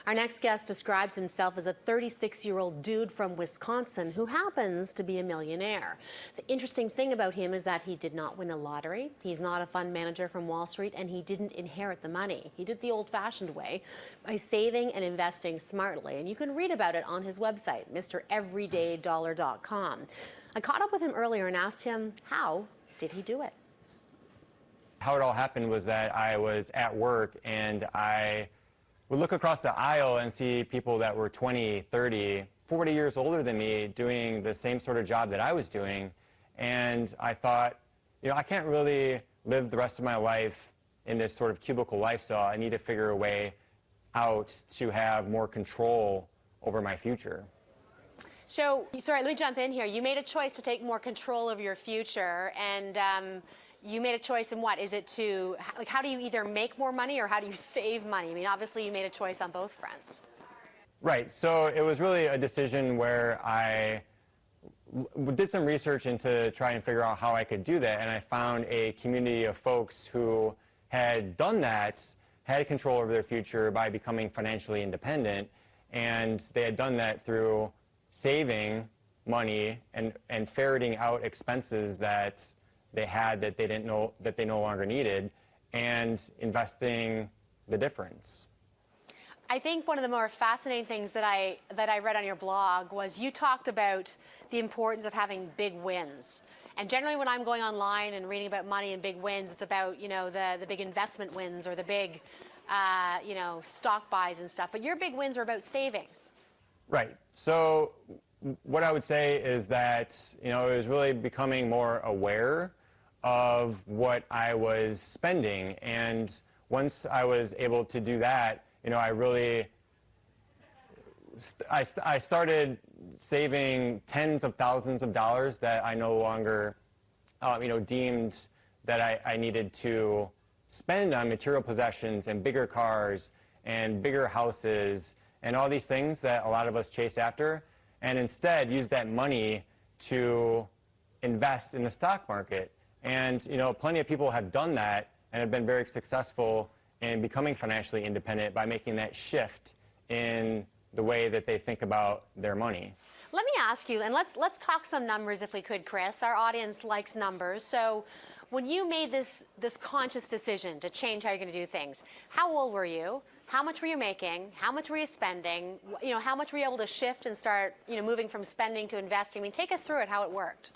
Our next guest describes himself as a 36-year-old dude from Wisconsin who happens to be a millionaire. The interesting thing about him is that he did not win a lottery, he's not a fund manager from Wall Street, and he didn't inherit the money. He did the old-fashioned way by saving and investing smartly, and you can read about it on his website, MrEveryday.com. I caught up with him earlier and asked him, how did he do it? How it all happened was that I was at work and I would look across the aisle and see people that were 20, 30, 40 years older than me doing the same sort of job that I was doing. And I thought, I can't really live the rest of my life in this sort of cubicle lifestyle. I need to figure a way out to have more control over my future. So, sorry, let me jump in here. You made a choice to take more control of your future, and you made a choice in what? Is it to, like, how do you either make more money or how do you save money? I mean, obviously you made a choice on both fronts. Right, so it was really a decision where I did some research into try and figure out how I could do that, and I found a community of folks who had done that, had control over their future by becoming financially independent, and they had done that through saving money and ferreting out expenses that they had that they didn't know that they no longer needed, and investing the difference. I think one of the more fascinating things that I read on your blog was you talked about the importance of having big wins. And generally when I'm going online and reading about money and big wins, it's about, the big investment wins or the big, stock buys and stuff. But your big wins are about savings. Right. So what I would say is that, it was really becoming more aware of what I was spending. And once I was able to do that, I started saving tens of thousands of dollars that I no longer, deemed that I needed to spend on material possessions and bigger cars and bigger houses and all these things that a lot of us chase after, and instead use that money to invest in the stock market. And, plenty of people have done that and have been very successful in becoming financially independent by making that shift in the way that they think about their money. Let me ask you, and let's talk some numbers if we could, Chris. Our audience likes numbers. So when you made this conscious decision to change how you're going to do things, how old were you? How much were you making? How much were you spending? How much were you able to shift and start, moving from spending to investing? I mean, take us through it, how it worked.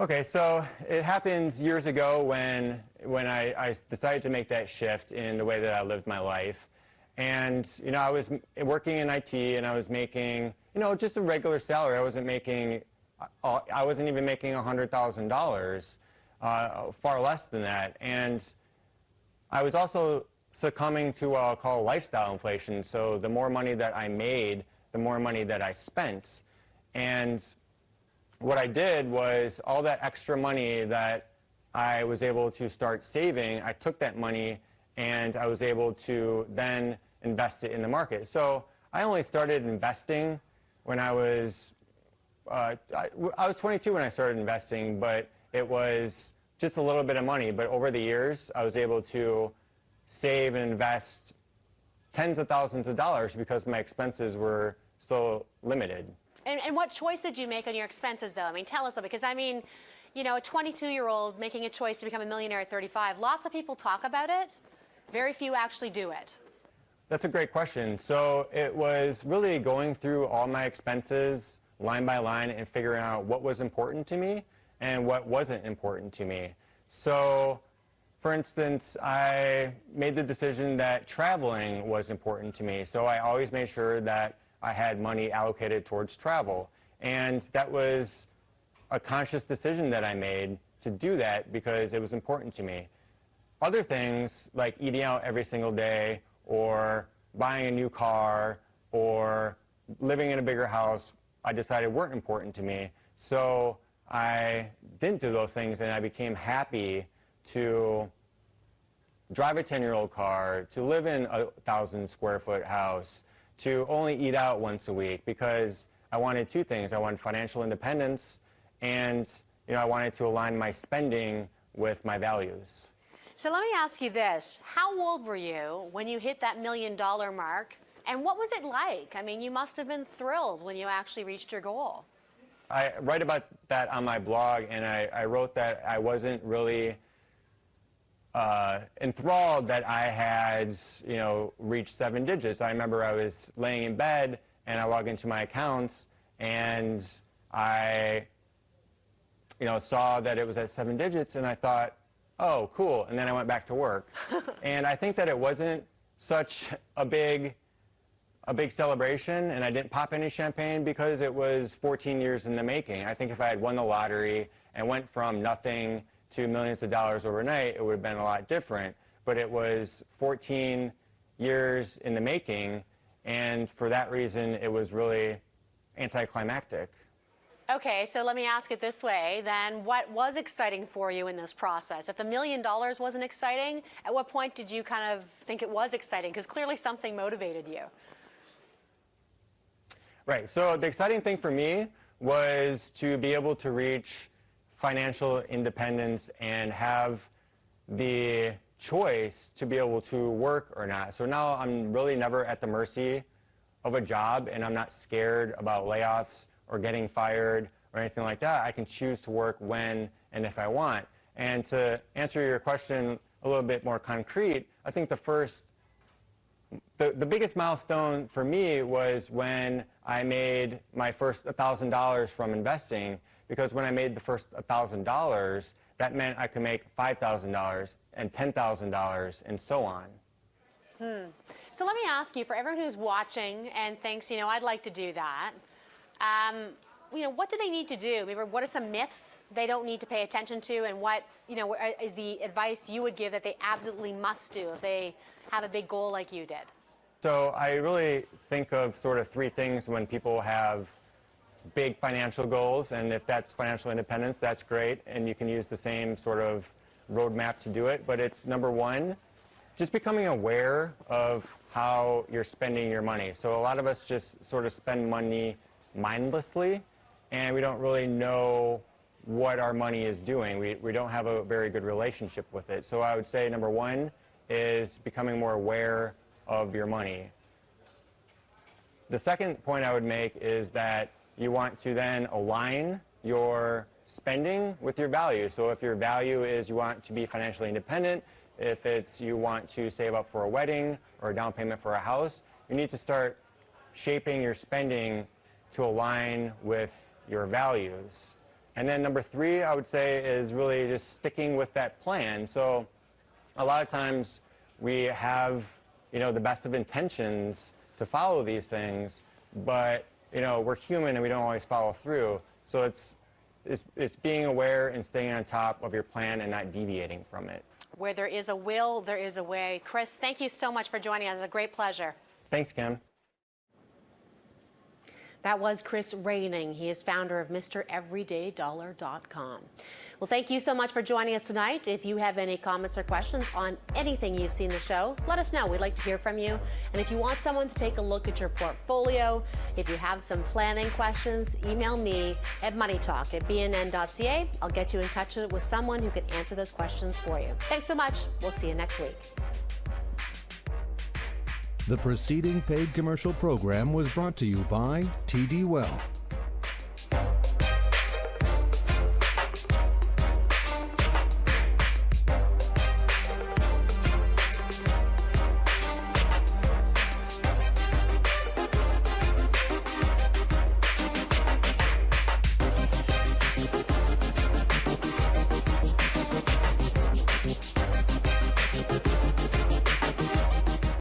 Okay, so it happened years ago when I decided to make that shift in the way that I lived my life. And, I was working in IT and I was making, just a regular salary. I wasn't even making $100,000, far less than that. And I was also succumbing to what I'll call lifestyle inflation. So the more money that I made, the more money that I spent. And what I did was all that extra money that I was able to start saving, I took that money and I was able to then invest it in the market. So I only started investing when I was 22 when I started investing, but it was just a little bit of money. But over the years, I was able to save and invest tens of thousands of dollars because my expenses were so limited. And what choice did you make on your expenses, though? I mean, tell us, because a 22-year-old making a choice to become a millionaire at 35, lots of people talk about it, very few actually do it. That's a great question. So it was really going through all my expenses line by line and figuring out what was important to me and what wasn't important to me. So, for instance, I made the decision that traveling was important to me. So I always made sure that I had money allocated towards travel. And that was a conscious decision that I made to do that because it was important to me. Other things like eating out every single day or buying a new car or living in a bigger house, I decided weren't important to me. So I didn't do those things and I became happy to drive a 10-year-old car, to live in a 1,000-square-foot house, to only eat out once a week because I wanted two things. I wanted financial independence and I wanted to align my spending with my values. So let me ask you this. How old were you when you hit that $1 million mark And what was it like? I mean, you must have been thrilled when you actually reached your goal. I write about that on my blog, and I wrote that I wasn't really enthralled that I had, reached 7 digits. I remember I was laying in bed, and I logged into my accounts, and I, saw that it was at 7 digits, and I thought, oh, cool, and then I went back to work. And I think that it wasn't such a big celebration, and I didn't pop any champagne because it was 14 years in the making. I think if I had won the lottery and went from nothing to millions of dollars overnight, it would have been a lot different. But it was 14 years in the making, and for that reason, it was really anticlimactic. Okay, so let me ask it this way, then what was exciting for you in this process? If the $1 million wasn't exciting, at what point did you kind of think it was exciting? Because clearly something motivated you. Right, so the exciting thing for me was to be able to reach financial independence and have the choice to be able to work or not. So now I'm really never at the mercy of a job, and I'm not scared about layoffs or getting fired or anything like that. I can choose to work when and if I want. And to answer your question a little bit more concrete, I think the biggest milestone for me was when I made my first $1,000 from investing, because when I made the first $1,000, that meant I could make $5,000 and $10,000 and so on. So let me ask you, for everyone who's watching and thinks, I'd like to do that, what do they need to do? Maybe what are some myths they don't need to pay attention to, and what, is the advice you would give that they absolutely must do if they have a big goal like you did? So I really think of sort of 3 things when people have big financial goals, and if that's financial independence, that's great, and you can use the same sort of roadmap to do it. But it's number 1, just becoming aware of how you're spending your money. So a lot of us just sort of spend money mindlessly, and we don't really know what our money is doing. We don't have a very good relationship with it. So I would say number 1 is becoming more aware of your money. The second point I would make is that you want to then align your spending with your value. So if your value is you want to be financially independent, if it's you want to save up for a wedding or a down payment for a house, you need to start shaping your spending to align with your values. And then number 3, I would say, is really just sticking with that plan. So a lot of times we have, the best of intentions to follow these things, but, we're human and we don't always follow through. So it's being aware and staying on top of your plan and not deviating from it. Where there is a will, there is a way. Chris, thank you so much for joining us. It's a great pleasure. Thanks, Kim. That was Chris Raining. He is founder of MrEverydayDollar.com. Well, thank you so much for joining us tonight. If you have any comments or questions on anything you've seen the show, let us know. We'd like to hear from you. And if you want someone to take a look at your portfolio, if you have some planning questions, email me at moneytalk@bnn.ca. I'll get you in touch with someone who can answer those questions for you. Thanks so much. We'll see you next week. The preceding paid commercial program was brought to you by TD Wealth.